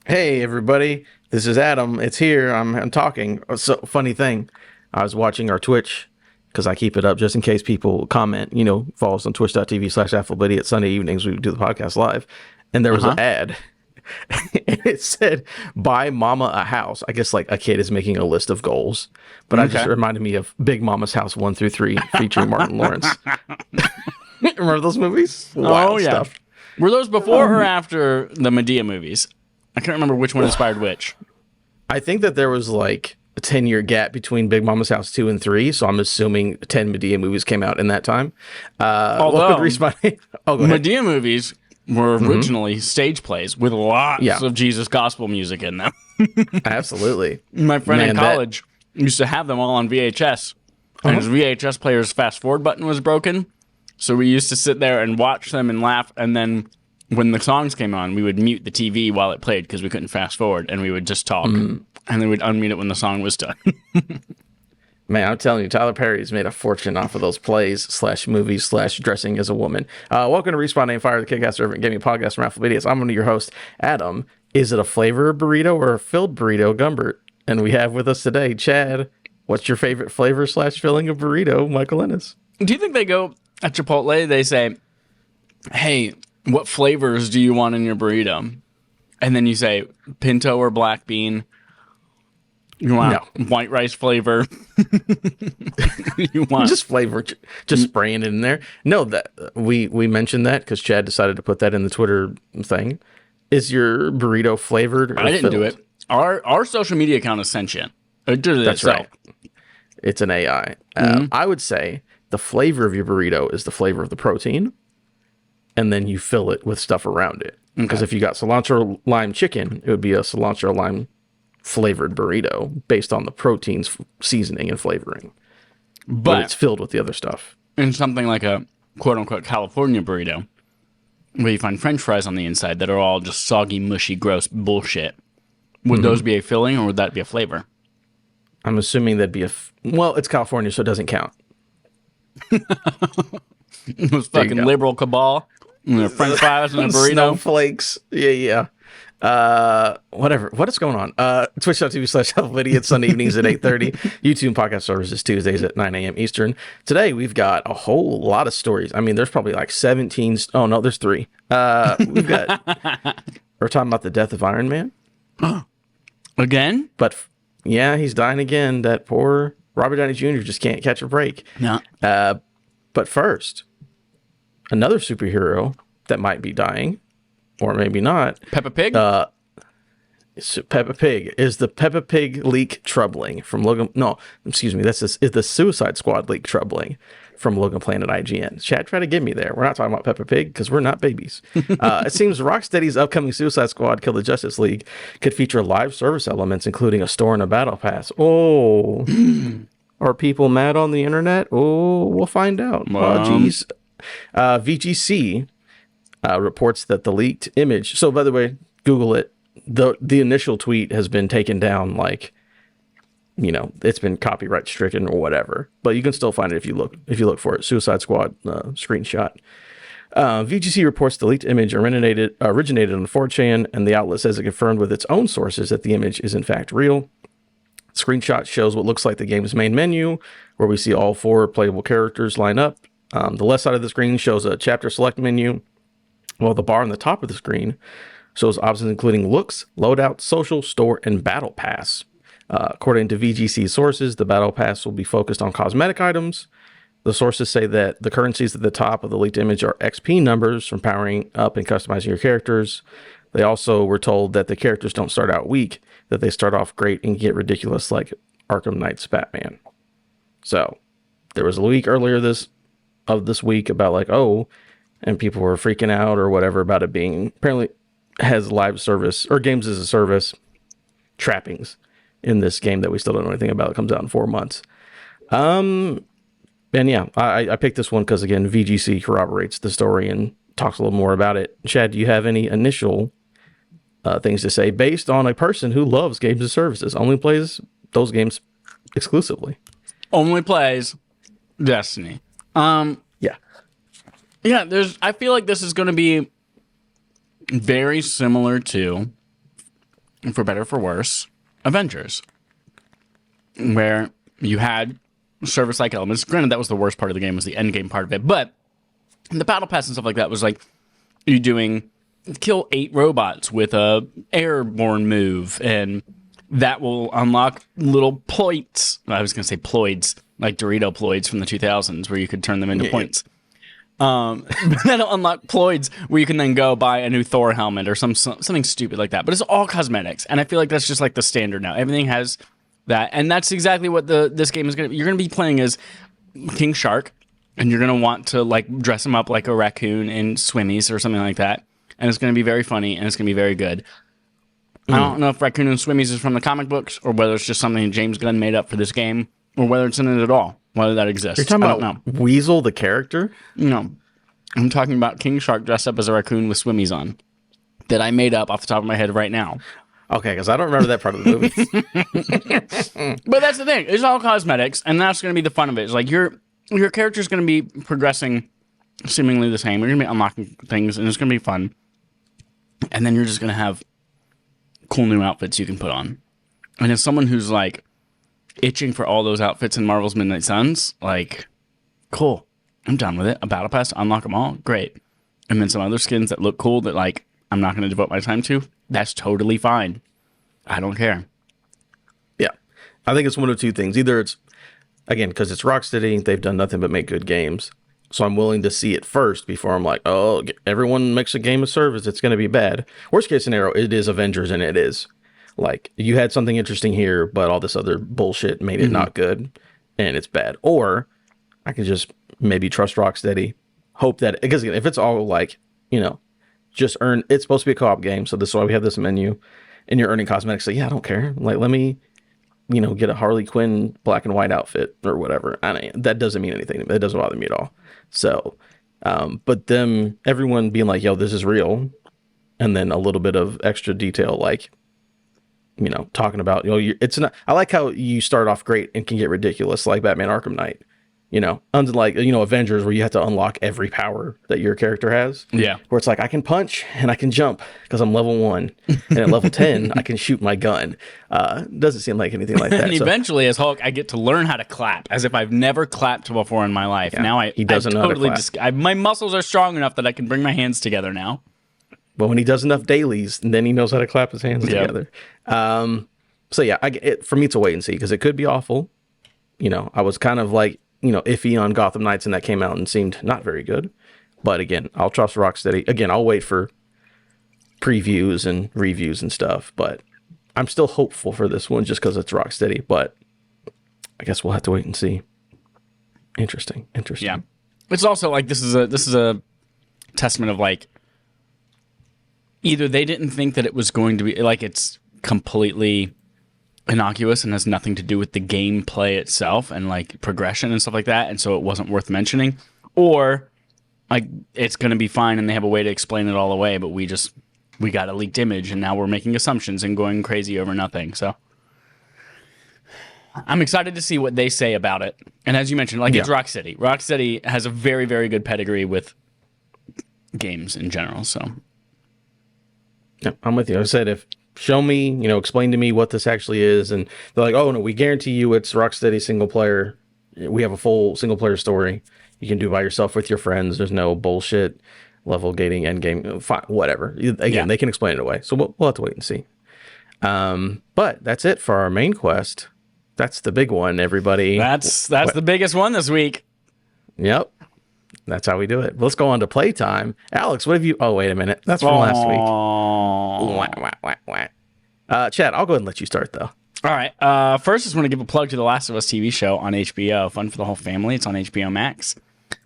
Hey everybody, this is Adam. It's here. I'm talking. So funny thing, I was watching our Twitch because I keep it up just in case people comment. You know, follow us on twitch.tv/AffleBiddy. Sunday evenings we do the podcast live, and there was an ad. It said, "Buy Mama a house." I guess like a kid is making a list of goals, but I just reminded me of Big Mama's House 1 through 3 featuring Martin Lawrence. Remember those movies? Wild stuff. Were those before or after the Medea movies? I can't remember which one inspired which. I think that there was like a 10-year gap between Big Mama's House 2 and 3, so I'm assuming 10 Medea movies came out in that time. Although, Medea movies were originally stage plays with lots of Jesus gospel music in them. Absolutely. My friend in college used to have them all on VHS, and his VHS player's fast-forward button was broken, so we used to sit there and watch them and laugh, and then when the songs came on, we would mute the TV while it played because we couldn't fast forward, and we would just talk, and then we'd unmute it when the song was done. Man, I'm telling you, Tyler Perry's made a fortune off of those plays / movies / dressing as a woman. Welcome to Respawn Name Fire, the Kick-Ass Servant Gaming Podcast from Raffle Videos. I'm one of your hosts, Adam. Is it a flavor burrito or a filled burrito, Gumbert? And we have with us today, Chad. What's your favorite flavor / filling of burrito, Michael Ennis? Do you think they go at Chipotle, they say, hey, what flavors do you want in your burrito? And then you say pinto or black bean. You want white rice flavor. You want just flavor, just spraying it in there. No, that we mentioned that because Chad decided to put that in the Twitter thing. Is your burrito flavored? Or I didn't filled? do it. Our social media account is sentient. It did it itself. Right. It's an AI. I would say the flavor of your burrito is the flavor of the protein. And then you fill it with stuff around it. Because if you got cilantro lime chicken, it would be a cilantro lime flavored burrito based on the protein's seasoning and flavoring. But it's filled with the other stuff. In something like a quote-unquote California burrito, where you find french fries on the inside that are all just soggy, mushy, gross bullshit, would those be a filling or would that be a flavor? I'm assuming that'd be well, it's California, so it doesn't count. Those fucking liberal cabal. French fries and a burrito. Snowflakes. Yeah. Whatever. What is going on? Twitch.tv/AffleBiddy. It's Sunday evenings at 8:30. YouTube podcast services Tuesdays at 9 a.m. Eastern. Today, we've got a whole lot of stories. I mean, there's probably like 17. Oh, no, there's 3. We're talking about the death of Iron Man. Again? But yeah, he's dying again. That poor Robert Downey Jr. just can't catch a break. No. But first, another superhero that might be dying, or maybe not. Peppa Pig? Peppa Pig. Is the Peppa Pig leak troubling from Logan? No, excuse me. Is the Suicide Squad leak troubling from Logan Planet IGN? Chad, try to get me there. We're not talking about Peppa Pig because we're not babies. It seems Rocksteady's upcoming Suicide Squad Kill the Justice League could feature live service elements, including a store and a battle pass. Oh, are people mad on the internet? Oh, we'll find out. Oh, geez. VGC reports that the leaked image. So, by the way, Google it. The initial tweet has been taken down, like, you know, it's been copyright stricken or whatever. But you can still find it if you look for it. Suicide Squad screenshot. VGC reports the leaked image originated on 4chan, and the outlet says it confirmed with its own sources that the image is in fact real. Screenshot shows what looks like the game's main menu, where we see all 4 playable characters line up. The left side of the screen shows a chapter select menu, while the bar on the top of the screen shows options including looks, loadout, social, store, and battle pass. According to VGC sources, the battle pass will be focused on cosmetic items. The sources say that the currencies at the top of the leaked image are XP numbers from powering up and customizing your characters. They also were told that the characters don't start out weak, that they start off great and get ridiculous like Arkham Knight's Batman. So, there was a leak earlier this week about like, and people were freaking out or whatever about it being, apparently has live service or games as a service trappings in this game that we still don't know anything about. It comes out in 4 months. And yeah, I picked this one because, again, VGC corroborates the story and talks a little more about it. Chad, do you have any initial things to say based on a person who loves games and services, only plays those games exclusively? only plays Destiny. Yeah. Yeah, I feel like this is going to be very similar to, for better or for worse, Avengers, where you had service-like elements. Granted, that was the worst part of the game, was the end game part of it, but the battle pass and stuff like that was like you doing kill 8 robots with a airborne move, and that will unlock little ploits. I was going to say ploids, like Dorito ploids from the 2000s, where you could turn them into points. That'll unlock ploids where you can then go buy a new Thor helmet or something stupid like that. But it's all cosmetics, and I feel like that's just like the standard now. Everything has that, and that's exactly what this game is going to be. You're going to be playing as King Shark, and you're going to want to like dress him up like a raccoon in swimmies or something like that, and it's going to be very funny, and it's going to be very good. I don't know if Raccoon and Swimmies is from the comic books, or whether it's just something James Gunn made up for this game, or whether it's in it at all, whether that exists. You're talking about Weasel, the character? No. I'm talking about King Shark dressed up as a raccoon with swimmies on, that I made up off the top of my head right now. Okay, because I don't remember that part of the movie. But that's the thing. It's all cosmetics, and that's going to be the fun of it. It's like your character's going to be progressing seemingly the same. You're going to be unlocking things, and it's going to be fun. And then you're just going to have cool new outfits you can put on. And as someone who's like itching for all those outfits in Marvel's Midnight Suns, like, cool. I'm done with it. A battle pass to unlock them all, great. And then some other skins that look cool that like I'm not going to devote my time to, that's totally fine. I don't care. Yeah. I think it's one of two things. Either it's, again, because it's Rocksteady, they've done nothing but make good games. So I'm willing to see it first before I'm like, oh, everyone makes a game of service, it's going to be bad. Worst case scenario, it is Avengers, and it is. Like, you had something interesting here, but all this other bullshit made it not good, and it's bad. Or I can just maybe trust Rocksteady, hope that, because again, if it's all like, just earn, it's supposed to be a co-op game, so this is why we have this menu, and you're earning cosmetics, so yeah, I don't care. Like, let me, get a Harley Quinn black and white outfit or whatever. That doesn't mean anything. That doesn't bother me at all. So, but everyone being like, yo, this is real. And then a little bit of extra detail, like, talking about, it's not, I like how you start off great and can get ridiculous, like Batman Arkham Knight, unlike, Avengers, where you have to unlock every power that your character has. Yeah. Where it's like, I can punch and I can jump because I'm level 1. And at level 10, I can shoot my gun. Doesn't seem like anything like that. And eventually, as Hulk, I get to learn how to clap, as if I've never clapped before in my life. Yeah, now he doesn't know how to clap. My muscles are strong enough that I can bring my hands together now. But when he does enough dailies, then he knows how to clap his hands together. So yeah, for me, it's a wait and see, because it could be awful. I was kind of like, iffy on Gotham Knights, and that came out and seemed not very good. But again, I'll trust Rocksteady. Again, I'll wait for previews and reviews and stuff. But I'm still hopeful for this one just because it's Rocksteady. But I guess we'll have to wait and see. Interesting. Yeah, it's also like this is a testament of like, either they didn't think that it was going to be like, it's completely innocuous and has nothing to do with the gameplay itself and like progression and stuff like that, and so it wasn't worth mentioning, or like it's going to be fine and they have a way to explain it all away, but we got a leaked image and now we're making assumptions and going crazy over nothing. So I'm excited to see what they say about it. And as you mentioned, like, it's Rocksteady. Rocksteady has a very, very good pedigree with games in general. So yeah, I'm with you. I said, if show me, explain to me what this actually is. And they're like, oh, no, we guarantee you it's Rocksteady single player. We have a full single player story. You can do by yourself with your friends. There's no bullshit level gating end game. Fine, whatever. Again, they can explain it away. So we'll have to wait and see. But that's it for our main quest. That's the big one, everybody. That's the biggest one this week. Yep. That's how we do it. Let's go on to playtime. Alex, what have you... Oh, wait a minute. That's from last week. Chad, I'll go ahead and let you start, though. All right. First, I just want to give a plug to The Last of Us TV show on HBO. Fun for the whole family. It's on HBO Max.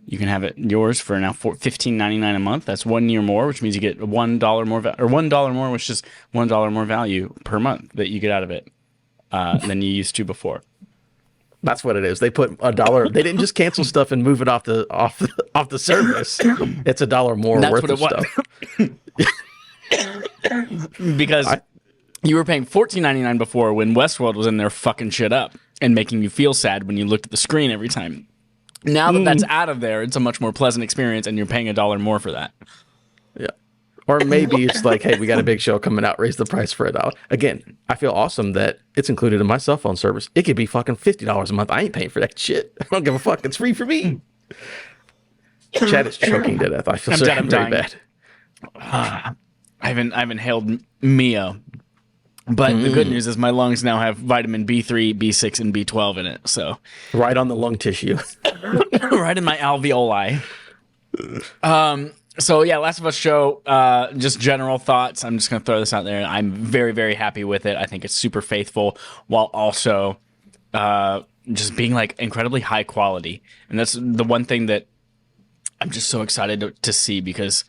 You can have it yours for now $15.99 a month. That's 1 year more, which means you get $1 more, or $1 more, which is $1 more value per month that you get out of it than you used to before. That's what it is. They put $1. They didn't just cancel stuff and move it off the service. It's $1 more worth of stuff. Because you were paying $14.99 before when Westworld was in there fucking shit up. and making you feel sad when you looked at the screen every time. Now that that's out of there, it's a much more pleasant experience, and you're paying $1 more for that. Yeah. Or maybe it's like, hey, we got a big show coming out, raise the price for $1. Again, I feel awesome that it's included in my cell phone service. It could be fucking $50 a month. I ain't paying for that shit. I don't give a fuck. It's free for me. Chad is choking to death. I feel I'm very dying. bad. I've inhaled Mio. But the good news is my lungs now have vitamin B3, B6, and B12 in it. So Right on the lung tissue. right in my alveoli. So yeah, Last of Us show, just general thoughts. I'm just going to throw this out there. I'm very, very happy with it. I think it's super faithful while also just being like incredibly high quality. And that's the one thing that I'm just so excited to see, because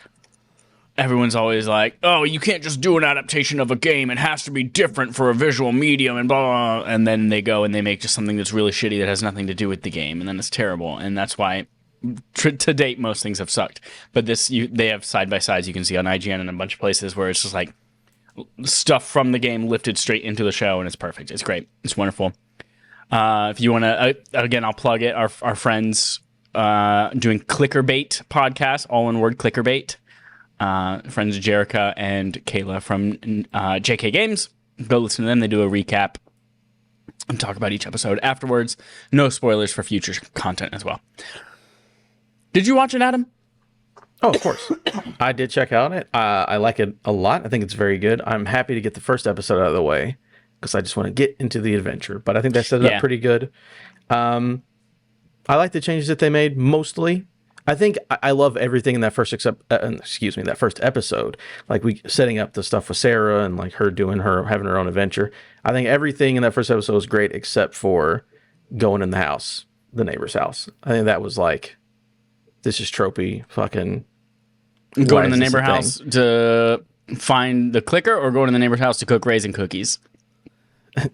everyone's always like, oh, you can't just do an adaptation of a game. It has to be different for a visual medium and blah, blah. And then they go and they make just something that's really shitty that has nothing to do with the game. And then it's terrible. And that's why to date, most things have sucked. But they have side-by-sides you can see on IGN and a bunch of places where it's just like stuff from the game lifted straight into the show, and it's perfect. It's great. It's wonderful. If you want to, again, I'll plug it. Our friends doing Clickerbait podcast, all in word Clickerbait. Friends Jerica and Kayla from JK Games. Go listen to them. They do a recap and talk about each episode afterwards. No spoilers for future content as well. Did you watch it, Adam? Oh, of course. I did check out it. I like it a lot. I think it's very good. I'm happy to get the first episode out of the way because I just want to get into the adventure. But I think they set it up pretty good. I like the changes that they made mostly. I think I love everything in that first that first episode. Like setting up the stuff with Sarah and like her having her own adventure. I think everything in that first episode was great except for going in the neighbor's house. I think that was like, this is tropey fucking. Going to the neighbor house to find the clicker, or going to the neighbor's house to cook raisin cookies?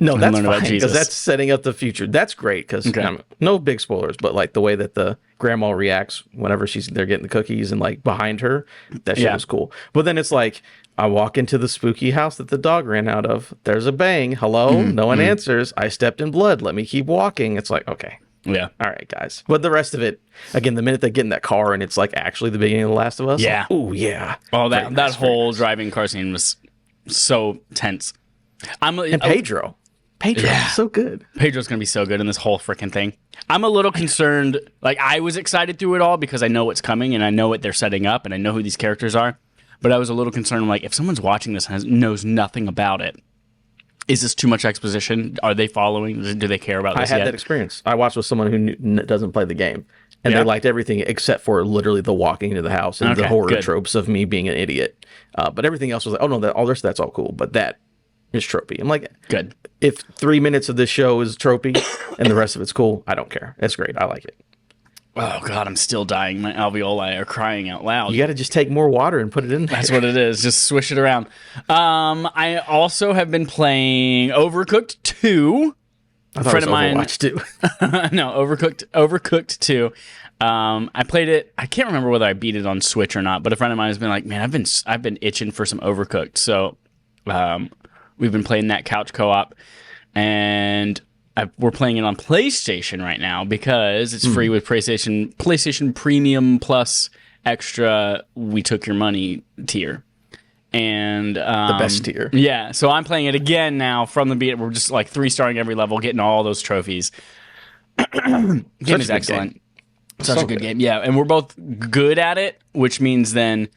No, that's fine, because that's setting up the future. That's great, because no big spoilers, but like the way that the grandma reacts whenever they're getting the cookies and like behind her, that shit was cool. But then it's like, I walk into the spooky house that the dog ran out of. There's a bang. Hello? No one answers. I stepped in blood. Let me keep walking. It's like, okay. Yeah. All right, guys. But the rest of it, again, the minute they get in that car and it's like actually the beginning of The Last of Us. Yeah. Like, oh, yeah. Oh, that whole driving car scene was so tense. And Pedro. Pedro's so good. Pedro's going to be so good in this whole freaking thing. I'm a little concerned. Like, I was excited through it all because I know what's coming and I know what they're setting up and I know who these characters are. But I was a little concerned, like, if someone's watching this and knows nothing about it, is this too much exposition? Are they following? Do they care about this I had that experience. I watched with someone who doesn't play the game. And they liked everything except for literally the walking into the house and the horror tropes of me being an idiot. But everything else was like, oh, no, all this, that's all cool. But that is tropey. I'm like, good. If 3 minutes of this show is tropey and the rest of it's cool, I don't care. It's great. I like it. Oh, God, I'm still dying. My alveoli are crying out loud. You got to just take more water and put it in there. That's what it is. Just swish it around. I also have been playing Overcooked 2. I thought it was Overwatch 2. No, Overcooked 2. I played it. I can't remember whether I beat it on Switch or not, but a friend of mine has been like, man, I've been itching for some Overcooked. So we've been playing that couch co-op, and we're playing it on PlayStation right now because it's free with PlayStation Premium Plus Extra. We took your money tier, and the best tier. Yeah, so I'm playing it again now from the beat. We're just like 3-starring every level, getting all those trophies. Game is excellent. Such a good game. Yeah, and we're both good at it, which means then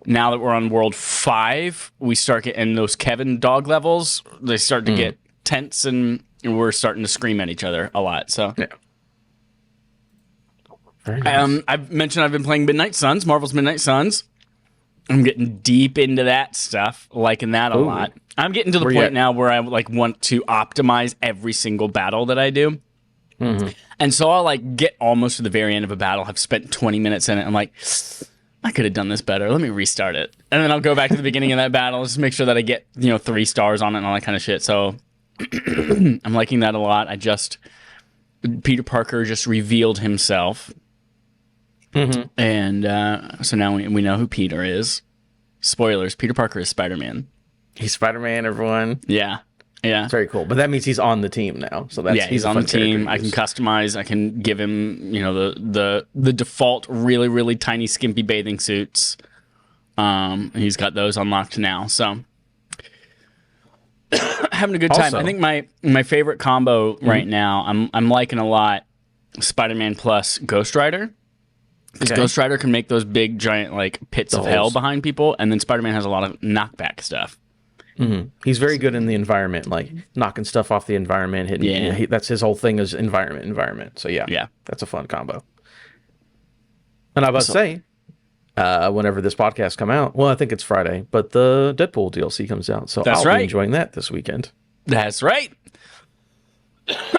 now that we're on World 5, we start getting those Kevin dog levels. They start to get tense and we're starting to scream at each other a lot. So, yeah. Very nice. I've mentioned I've been playing Midnight Suns, Marvel's Midnight Suns. I'm getting deep into that stuff, liking that a lot. I'm getting to the point now where I like want to optimize every single battle that I do. Mm-hmm. And so I'll like get almost to the very end of a battle. I've spent 20 minutes in it. I'm like, I could have done this better. Let me restart it. And then I'll go back to the beginning of that battle, just make sure that I get, 3 stars on it and all that kind of shit. So I'm liking that a lot. Peter Parker just revealed himself. Mm-hmm. And so now we know who Peter is. Spoilers, Peter Parker is Spider-Man. He's Spider-Man, everyone. Yeah. Yeah. It's very cool. But that means he's on the team now. So that's He's a on the fun character team. to I can use. customize. I can give him, the default really, really tiny, skimpy bathing suits. He's got those unlocked now. So having a good time. Also- I think my favorite combo right now, I'm liking a lot Spider-Man plus Ghost Rider. Because Okay. Ghost Rider can make those big, giant, like, pits of hell holes. behind people, and then Spider-Man has a lot of knockback stuff. He's very good in the environment, like knocking stuff off the environment, hitting. Yeah. That's his whole thing is environment. So yeah, that's a fun combo. And I was about to say, whenever this podcast come out, well, I think it's Friday, but the Deadpool DLC comes out, so That's I'll right. be enjoying that this weekend. That's right.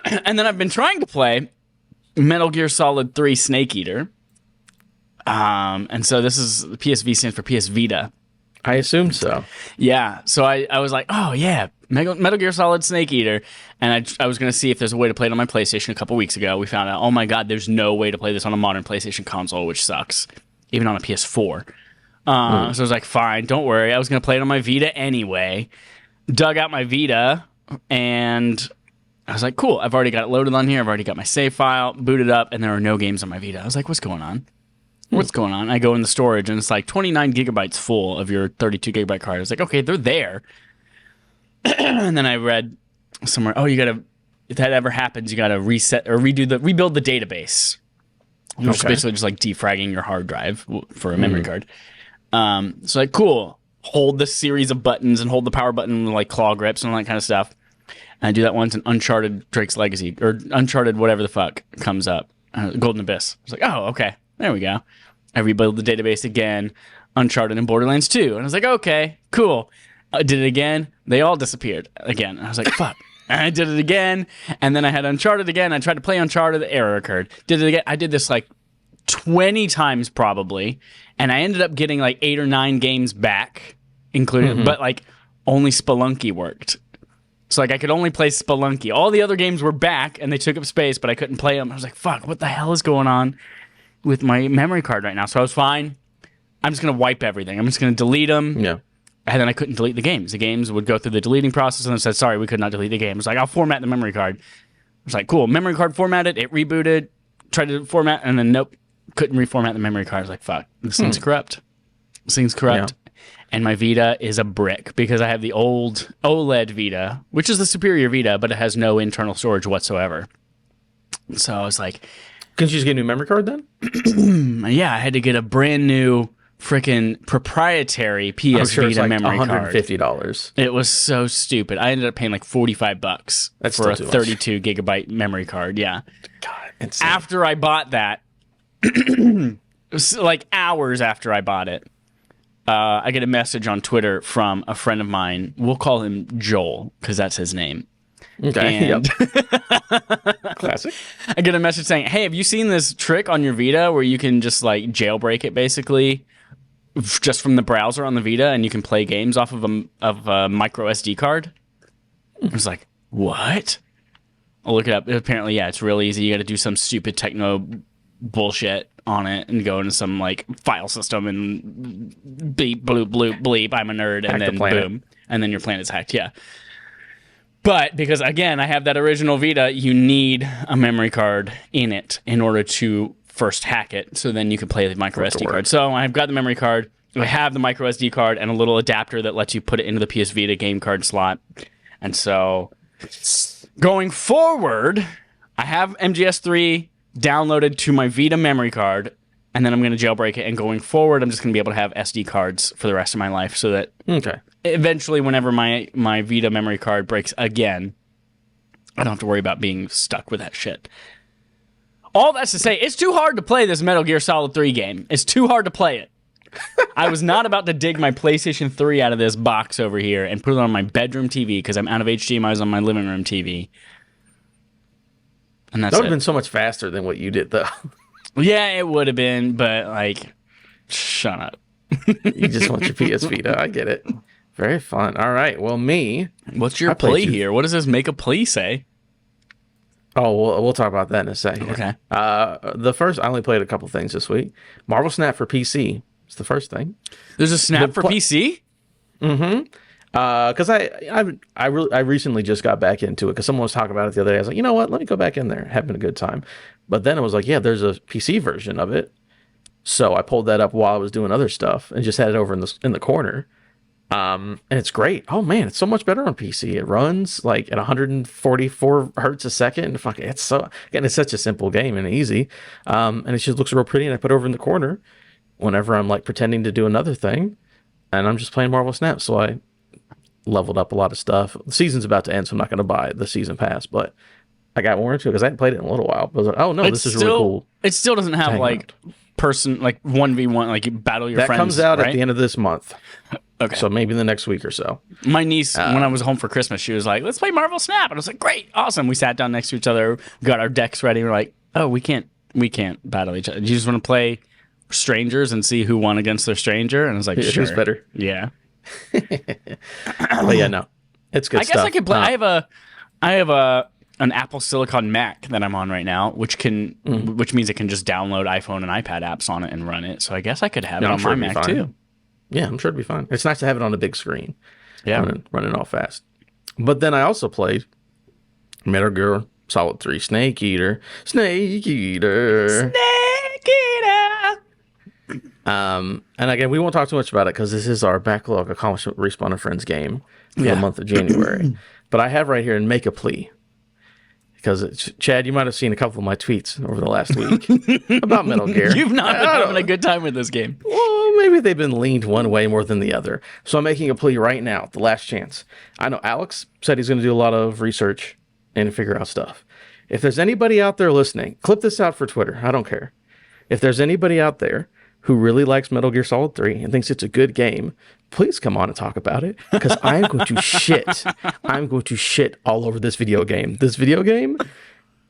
And then I've been trying to play Metal Gear Solid 3 Snake Eater. And so this is, the PSV stands for PS Vita. I assume so. Yeah. So I was like, oh yeah, Metal Gear Solid Snake Eater. And I was going to see if there's a way to play it on my PlayStation a couple weeks ago. We found out, oh my God, there's no way to play this on a modern PlayStation console, which sucks. Even on a PS4. So I was like, fine, don't worry. I was going to play it on my Vita anyway. Dug out my Vita and I was like, cool, I've already got it loaded on here. I've already got my save file booted up and there are no games on my Vita. I was like, what's going on? What's going on? I go in the storage and it's like 29 gigabytes full of your 32 gigabyte card. I was like, okay, they're there. And then I read somewhere, oh, if that ever happens, you gotta reset or rebuild the database. Which is basically just like defragging your hard drive for a memory card. So like, cool. Hold this series of buttons and hold the power button with like claw grips and all that kind of stuff. And I do that once in Uncharted Drake's Legacy or Uncharted whatever the fuck comes up. Golden Abyss. I was like, oh, okay. There we go. I rebuild the database again. Uncharted and Borderlands 2. And I was like, okay, cool. I did it again. They all disappeared again. I was like, fuck. And I did it again. And then I had Uncharted again. I tried to play Uncharted. The error occurred. Did it again. I did this like 20 times probably. And I ended up getting like 8 or 9 games back, including, but like only Spelunky worked. So like I could only play Spelunky. All the other games were back and they took up space, but I couldn't play them. I was like, fuck, what the hell is going on with my memory card right now? So I was fine. I'm just going to wipe everything. I'm just going to delete them. Yeah. And then I couldn't delete the games. The games would go through the deleting process and it said, sorry, we could not delete the game. I was like, I'll format the memory card. I was like, cool. Memory card formatted. It rebooted. Tried to format and then nope. Couldn't reformat the memory card. I was like, fuck. This thing's corrupt. This thing's corrupt. Yeah. And my Vita is a brick because I have the old OLED Vita, which is the superior Vita, but it has no internal storage whatsoever. So I was like, Couldn't you just get a new memory card then? yeah, I had to get a brand new freaking proprietary PS I'm sure it's Vita like memory card. $150. It was so stupid. I ended up paying like $45 That's for a still too much. 32 gigabyte memory card. Yeah. God, insane. After I bought that, it was like hours after I bought it, I get a message on Twitter from a friend of mine. We'll call him Joel because that's his name. Okay. And Classic. I get a message saying, hey, have you seen this trick on your Vita where you can just like jailbreak it basically just from the browser on the Vita and you can play games off of a micro SD card? I was like, what? I'll look it up. Apparently, yeah, it's real easy. You got to do some stupid techno bullshit on it and go into some like file system and beep, bloop, bloop, bleep, I'm a nerd, and Hack the then planet. boom. And then your planet's hacked, yeah. But because, again, I have that original Vita, you need a memory card in it in order to first hack it, so then you can play the micro SD card. So I've got the memory card, I have the micro SD card, and a little adapter that lets you put it into the PS Vita game card slot. And so going forward, I have MGS3 downloaded to my Vita memory card, and then I'm going to jailbreak it, and going forward, I'm just going to be able to have SD cards for the rest of my life so that Okay. eventually, whenever my Vita memory card breaks again, I don't have to worry about being stuck with that shit. All that's to say, it's too hard to play this Metal Gear Solid 3 game. It's too hard to play it. I was not about to dig my PlayStation 3 out of this box over here and put it on my bedroom TV because I'm out of HDMI's on my living room TV. And that's That would have it. been so much faster than what you did, though. Yeah, it would have been, but like, shut up. You just want your PS Vita. I get it. Very fun. All right. Well, me. What's your I played play you- here? What does this make a play say? Oh, we'll talk about that in a second. Okay. The first, I only played a couple things this week. Marvel Snap for PC. It's the first thing. There's a Snap for pla- PC? Because I recently just got back into it because someone was talking about it the other day. I was like, you know what? Let me go back in there, having a good time. But then it was like, yeah, there's a PC version of it. So I pulled that up while I was doing other stuff and just had it over in the corner. And it's great. Oh man, it's so much better on PC. It runs like at 144 hertz a second. Fuck, it's so again, it's such a simple game and easy. And it just looks real pretty. And I put it over in the corner whenever I'm like pretending to do another thing, and I'm just playing Marvel Snap. So I leveled up a lot of stuff. The season's about to end, so I'm not going to buy the season pass, but I got more into it because I hadn't played it in a little while. But I was like, oh no, this is really cool. It still doesn't have like person like 1v1 like you battle your friends. That comes out right? at the end of this month. Okay. So maybe in the next week or so. My niece, when I was home for Christmas, she was like, let's play Marvel Snap. And I was like, great, awesome. We sat down next to each other, got our decks ready. We're like, oh, we can't battle each other. Do you just want to play strangers and see who won against their stranger? And I was like, sure. Who's better? Yeah. But yeah, no. It's good stuff. I guess I could play. I have an Apple Silicon Mac that I'm on right now, which means it can just download iPhone and iPad apps on it and run it. So I guess I could have it on my Mac too. Yeah, I'm sure it'd be fine. It's nice to have it on a big screen. Yeah. Running all fast. But then I also played Metal Gear Solid 3 Snake Eater. And again, we won't talk too much about it because this is our backlog accomplishment Respawn and Friends game for the month of January. But I have right here and make a plea. Because, Chad, you might have seen a couple of my tweets over the last week about Metal Gear. You've not been having a good time with this game. Well, maybe they've been leaned one way more than the other. So I'm making a plea right now, the last chance. I know Alex said he's going to do a lot of research and figure out stuff. If there's anybody out there listening, clip this out for Twitter. I don't care. If there's anybody out there who really likes Metal Gear Solid 3 and thinks it's a good game, please come on and talk about it, because I'm going to shit. I'm going to shit all over this video game. This video game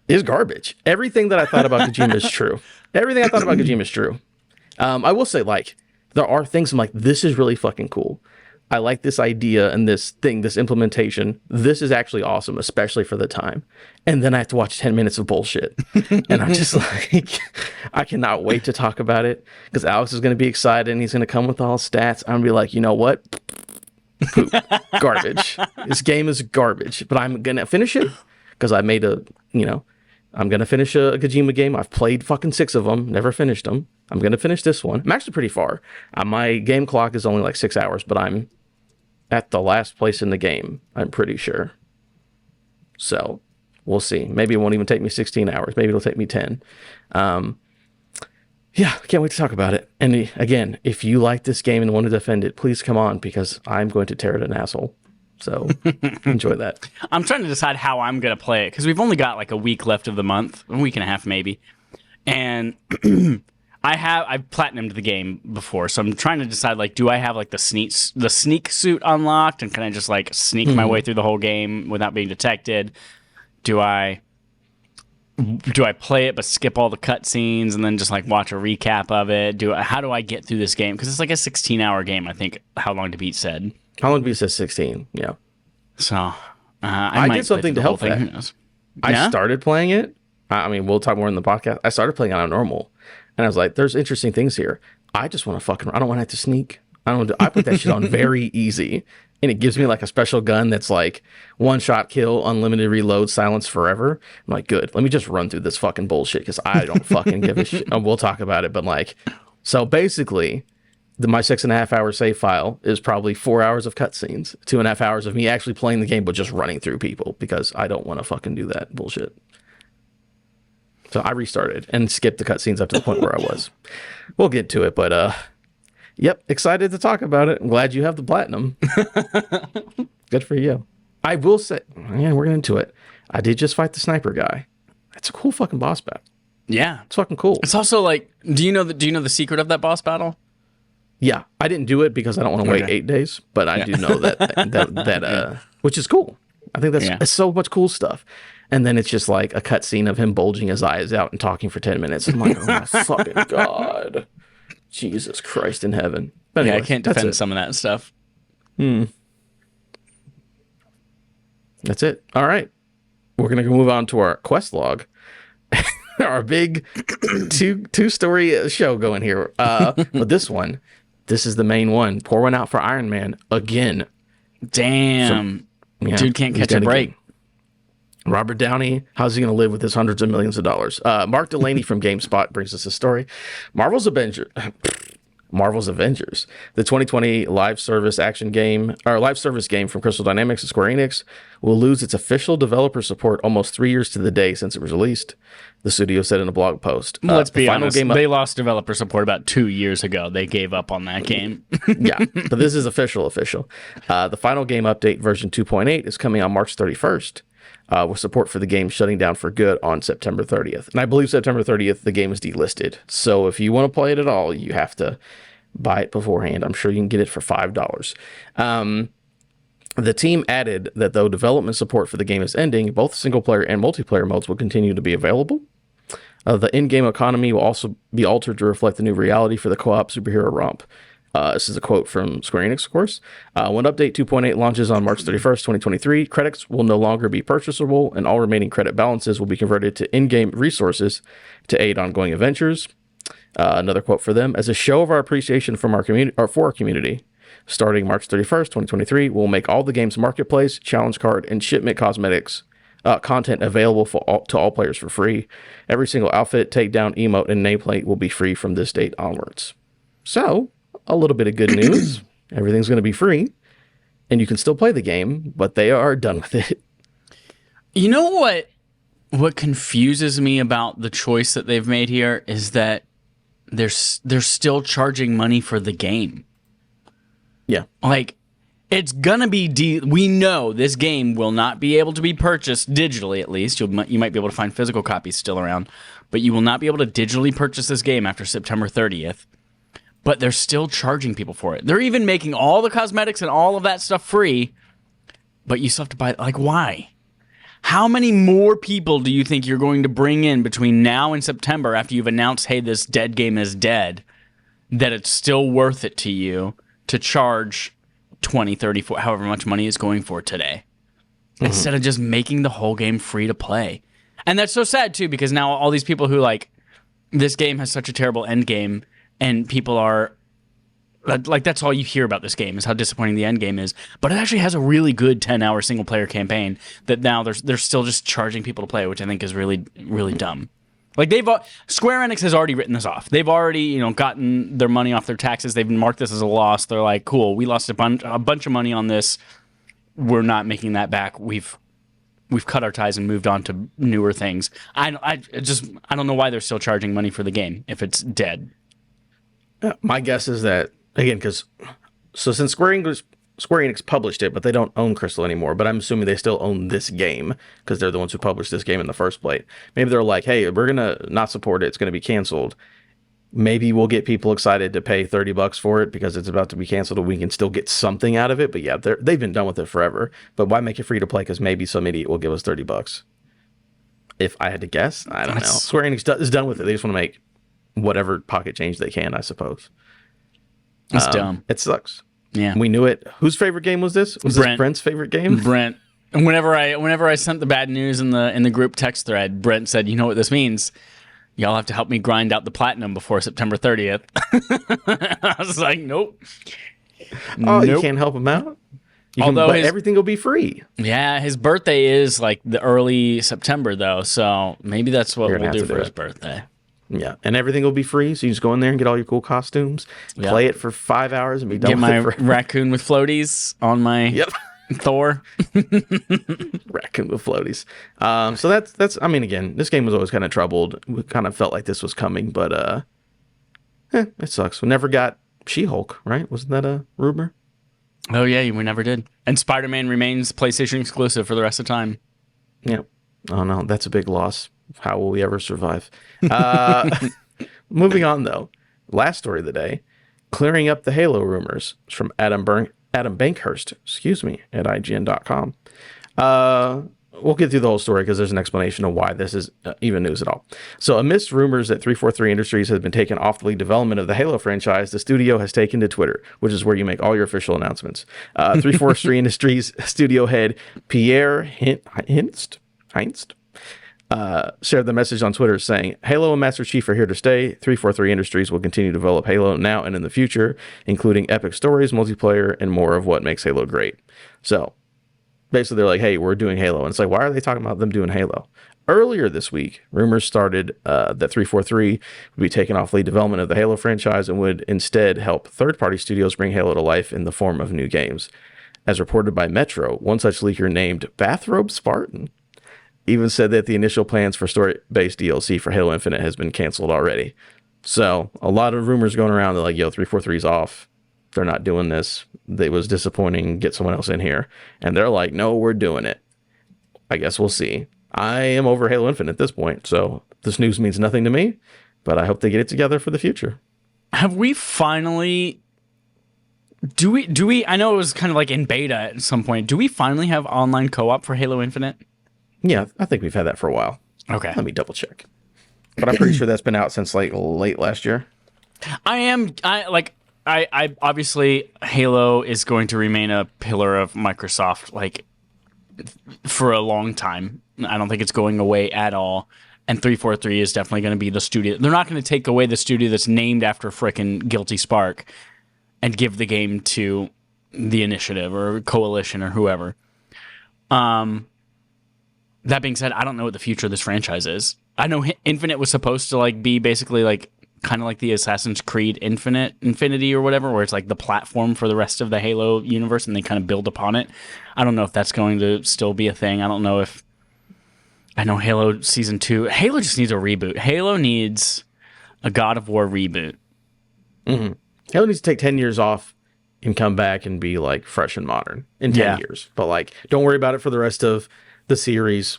is garbage. Everything that I thought about Kojima is true. Everything I thought about Kojima is true. I will say, like, there are things I'm like, this is really fucking cool. I like this idea and this thing, this implementation. This is actually awesome, especially for the time. And then I have to watch 10 minutes of bullshit. And I'm just like, I cannot wait to talk about it, because Alex is going to be excited and he's going to come with all stats. I'm going to be like, you know what? Poop. Garbage. This game is garbage. But I'm going to finish it because I made I'm going to finish a Kojima game. I've played fucking 6 of them, never finished them. I'm going to finish this one. I'm actually pretty far. My game clock is only like 6 hours, but I'm at the last place in the game, I'm pretty sure. So we'll see. Maybe it won't even take me 16 hours. Maybe it'll take me 10. Yeah, I can't wait to talk about it. And again, if you like this game and want to defend it, please come on, because I'm going to tear it an asshole. So enjoy that. I'm trying to decide how I'm going to play it, because we've only got like a week left of the month, a week and a half maybe. And I've platinumed the game before, so I'm trying to decide, like, do I have like the sneak suit unlocked, and can I just like sneak my way through the whole game without being detected? Do I play it but skip all the cutscenes and then just like watch a recap of it? How do I get through this game? Because it's like a 16-hour game, I think. How Long to Beat said. How Long to Beat says 16. Yeah. So I did something to help that. Who knows? I started playing it. I mean, we'll talk more in the podcast. I started playing it on normal, and I was like, "There's interesting things here. I just want to I don't want to have to sneak. I put that shit on very easy, and it gives me like a special gun that's like 1-shot kill, unlimited reload, silence forever. I'm like, good. Let me just run through this fucking bullshit, because I don't fucking give a shit. We'll talk about it, but like, so basically, my 6.5 hour save file is probably 4 hours of cutscenes, 2.5 hours of me actually playing the game, but just running through people, because I don't want to fucking do that bullshit. So I restarted and skipped the cutscenes up to the point where I was. We'll get to it, but yep, excited to talk about it. I'm glad you have the platinum. Good for you. I will say, yeah, we're getting into it. I did just fight the sniper guy. That's a cool fucking boss battle. Yeah, it's fucking cool. It's also like, do you know the secret of that boss battle? Yeah, I didn't do it because I don't want to wait 8 days, but I do know that which is cool. I think that's so much cool stuff. And then it's just like a cutscene of him bulging his eyes out and talking for 10 minutes. I'm like, oh my fucking God. Jesus Christ in heaven. But anyways, I can't defend some of that stuff. That's it. All right. We're going to move on to our quest log. Our big two-story show going here. But this is the main one. Pour one out for Iron Man again. Damn. Yeah, Dude can't he's catch a dead break. again. Robert Downey, how's he going to live with his hundreds of millions of dollars? Mark Delaney from GameSpot brings us a story. Marvel's Avengers, the 2020 live service game from Crystal Dynamics and Square Enix, will lose its official developer support almost 3 years to the day since it was released. The studio said in a blog post. Let's be honest. They lost developer support about 2 years ago. They gave up on that game. Yeah, but this is official. The final game update version 2.8 is coming on March 31st. With support for the game shutting down for good on September 30th. And I believe September 30th, the game is delisted. So if you want to play it at all, you have to buy it beforehand. I'm sure you can get it for $5. The team added that though development support for the game is ending, both single-player and multiplayer modes will continue to be available. The in-game economy will also be altered to reflect the new reality for the co-op superhero romp. This is a quote from Square Enix, of course. When Update 2.8 launches on March 31st, 2023, credits will no longer be purchasable, and all remaining credit balances will be converted to in-game resources to aid ongoing adventures. Another quote for them: as a show of our appreciation from our community, or for our community, starting March 31st, 2023, we'll make all the game's marketplace, challenge card, and shipment cosmetics content available to all players for free. Every single outfit, takedown, emote, and nameplate will be free from this date onwards. So, a little bit of good news. Everything's going to be free, and you can still play the game, but they are done with it. You know what confuses me about the choice that they've made here is that they're still charging money for the game. Yeah. Like, it's going to be... we know this game will not be able to be purchased digitally, at least. You might be able to find physical copies still around, but you will not be able to digitally purchase this game after September 30th. But they're still charging people for it. They're even making all the cosmetics and all of that stuff free, but you still have to buy... like, why? How many more people do you think you're going to bring in between now and September after you've announced, hey, this dead game is dead, that it's still worth it to you to charge 20, 30, 40, however much money it's going for today, instead of just making the whole game free to play? And that's so sad, too, because now all these people who, like, this game has such a terrible end game, and people are like, that's all you hear about this game is how disappointing the end game is. But it actually has a really good 10-hour single player campaign that now they're still just charging people to play, which I think is really, really dumb. Like Square Enix has already written this off. They've already, gotten their money off their taxes. They've marked this as a loss. They're like, cool, we lost a bunch of money on this. We're not making that back. We've cut our ties and moved on to newer things. I don't know why they're still charging money for the game if it's dead. My guess is that, again, since Square Enix published it, but they don't own Crystal anymore, but I'm assuming they still own this game because they're the ones who published this game in the first place. Maybe they're like, hey, we're going to not support it. It's going to be canceled. Maybe we'll get people excited to pay $30 for it because it's about to be canceled and we can still get something out of it. But yeah, they've been done with it forever. But why make it free to play? Because maybe some idiot will give us $30. If I had to guess, I don't know. Square Enix is done with it. They just want to make whatever pocket change they can, I suppose. That's dumb. It sucks. Yeah, we knew it. Whose favorite game was this? Was this Brent's favorite game? Brent. And whenever I sent the bad news in the group text thread, Brent said, "You know what this means? Y'all have to help me grind out the platinum before September 30th." I was like, "Nope." Oh, you can't help him out. Everything will be free. Yeah, his birthday is like the early September though, so maybe that's what we'll do for his birthday. Yeah, and everything will be free, so you just go in there and get all your cool costumes, play it for 5 hours, and be done with it. Get my raccoon with floaties on my Thor. Raccoon with floaties. So that's. I mean, again, this game was always kind of troubled. We kind of felt like this was coming, but it sucks. We never got She-Hulk, right? Wasn't that a rumor? Oh yeah, we never did. And Spider-Man remains PlayStation exclusive for the rest of time. Yeah. Oh no, that's a big loss. How will we ever survive? Moving on, though. Last story of the day. Clearing up the Halo rumors from Adam Bankhurst, at IGN.com. We'll get through the whole story because there's an explanation of why this is even news at all. So amidst rumors that 343 Industries has been taken off the lead development of the Halo franchise, the studio has taken to Twitter, which is where you make all your official announcements. 343 Industries studio head Pierre Heinst shared the message on Twitter saying, Halo and Master Chief are here to stay. 343 Industries will continue to develop Halo now and in the future, including epic stories, multiplayer, and more of what makes Halo great. So basically they're like, hey, we're doing Halo. And it's like, why are they talking about them doing Halo? Earlier this week, rumors started that 343 would be taking off lead development of the Halo franchise and would instead help third-party studios bring Halo to life in the form of new games. As reported by Metro, one such leaker named Bathrobe Spartan even said that the initial plans for story-based DLC for Halo Infinite has been canceled already. So a lot of rumors going around. They're like, yo, 343's off. They're not doing this. It was disappointing. Get someone else in here. And they're like, no, we're doing it. I guess we'll see. I am over Halo Infinite at this point, so this news means nothing to me, but I hope they get it together for the future. Have we finally... Do we... I know it was kind of like in beta at some point. Do we finally have online co-op for Halo Infinite? Yeah, I think we've had that for a while. Okay. Let me double check. But I'm pretty sure that's been out since like late last year. I obviously Halo is going to remain a pillar of Microsoft like for a long time. I don't think it's going away at all. And 343 is definitely going to be the studio. They're not going to take away the studio that's named after frickin' Guilty Spark and give the game to the Initiative or Coalition or whoever. That being said, I don't know what the future of this franchise is. I know Infinite was supposed to like be basically like kind of like the Assassin's Creed Infinity or whatever, where it's like the platform for the rest of the Halo universe and they kind of build upon it. I don't know if that's going to still be a thing. I don't know if... I know Halo Season 2... Halo just needs a reboot. Halo needs a God of War reboot. Mm-hmm. Halo needs to take 10 years off and come back and be like fresh and modern in 10 years. But like, don't worry about it for the rest of the series,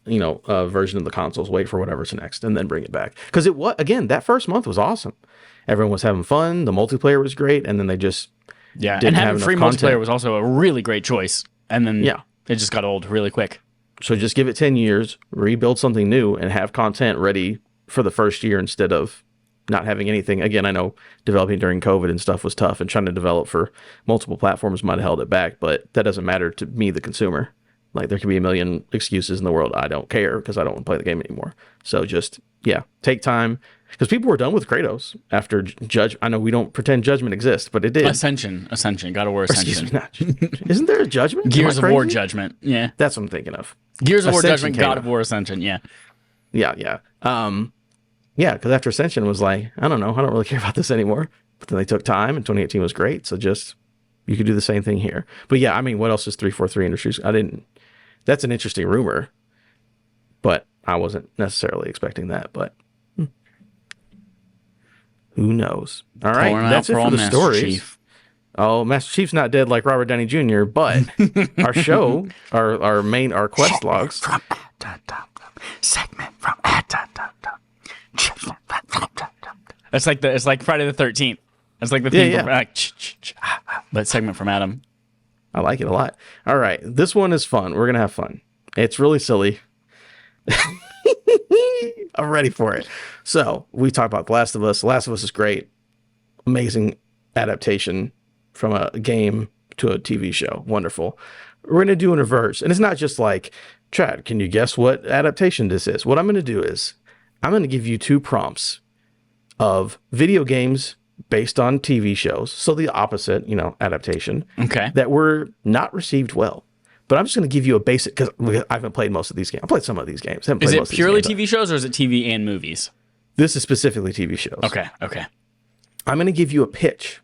version of the consoles. Wait for whatever's next and then bring it back. Because again, that first month was awesome. Everyone was having fun. The multiplayer was great. And then they just didn't and have having enough free content. multiplayer was also a really great choice. And then it just got old really quick. So just give it 10 years, rebuild something new, and have content ready for the first year instead of not having anything. Again, I know developing during COVID and stuff was tough, and trying to develop for multiple platforms might have held it back, but that doesn't matter to me, the consumer. Like, there can be a million excuses in the world. I don't care because I don't want to play the game anymore. So just, take time. Because people were done with Kratos after Judge. I know we don't pretend Judgment exists, but it did. Ascension. God of War Ascension. Isn't there a Judgment? Gears of War Judgment. Yeah. That's what I'm thinking of. Gears of War Ascension Judgment, God of War Ascension. Yeah. Yeah. Because after Ascension was like, I don't know. I don't really care about this anymore. But then they took time, and 2018 was great. So just, you could do the same thing here. But yeah, I mean, what else is 343 Industries? That's an interesting rumor, but I wasn't necessarily expecting that. But who knows? All right, that's it for the stories. Chief. Oh, Master Chief's not dead like Robert Downey Jr., but our show, our quest logs. Segment from It's like Friday the 13th. It's like the theme but segment from Adam. I like it a lot. All right, this one is fun. We're gonna have fun. It's really silly. I'm ready for it. So we talked about The Last of Us. The Last of Us is great. Amazing adaptation from a game to a TV show. Wonderful. We're going to do in reverse. And it's not just like, Chad, can you guess what adaptation this is? What I'm going to do is I'm going to give you two prompts of video games based on TV shows. So the opposite, adaptation. Okay. That were not received well. But I'm just going to give you a basic, because I haven't played most of these games. I played some of these games. Is it purely TV shows or is it TV and movies? This is specifically TV shows. Okay. I'm going to give you a pitch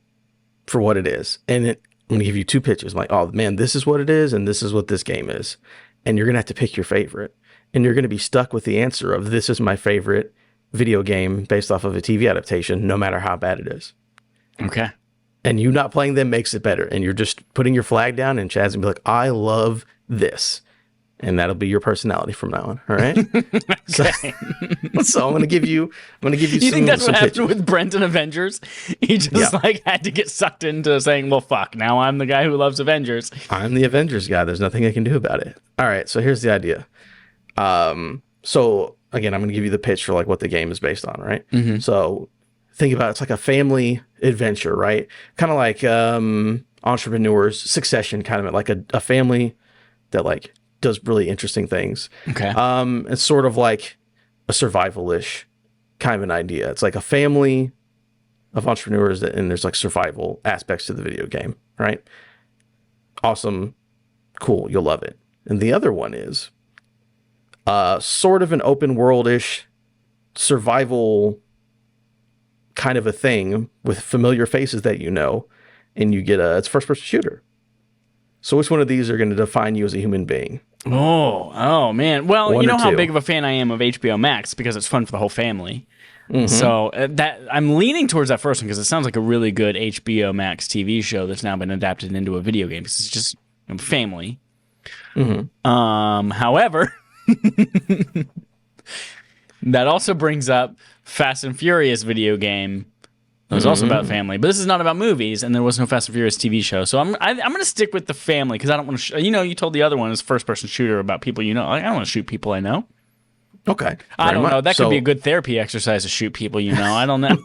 for what it is. And I'm going to give you two pitches. I'm like, oh, man, this is what it is, and this is what this game is. And you're going to have to pick your favorite. And you're going to be stuck with the answer of this is my favorite video game based off of a TV adaptation, no matter how bad it is. Okay. And you not playing them makes it better. And you're just putting your flag down, and Chad's going to be like, I love this. And that'll be your personality from now on. All right. Okay. So I'm going to give you. You think that's what happened with Brent in Avengers? He just had to get sucked into saying, "Well, fuck. Now I'm the guy who loves Avengers. I'm the Avengers guy. There's nothing I can do about it." All right. So here's the idea. So again, I'm going to give you the pitch for like what the game is based on. Right. Mm-hmm. So think about it's like a family adventure, right? Kind of like Entrepreneurs, Succession, kind of like a family that like does really interesting things. Okay. It's sort of like a survival-ish kind of an idea. It's like a family of entrepreneurs and there's like survival aspects to the video game, right? Awesome. Cool. You'll love it. And the other one is sort of an open world-ish survival kind of a thing with familiar faces that you know, and you get it's first-person shooter. So which one of these are going to define you as a human being? Oh man. Well, One you know or how two. big of a fan I am of HBO Max because it's fun for the whole family. So that I'm leaning towards that first one because it sounds like a really good HBO Max TV show that's now been adapted into a video game because it's just family. However, that also brings up Fast and Furious video game. It was also about family, but this is not about movies, and there was no Fast and Furious TV show. So I'm going to stick with the family because I don't want to. You told the other one is first person shooter about people you know. I don't want to shoot people I know. Okay. I don't Very know. much. That So- could be a good therapy exercise to shoot people you know. I don't know.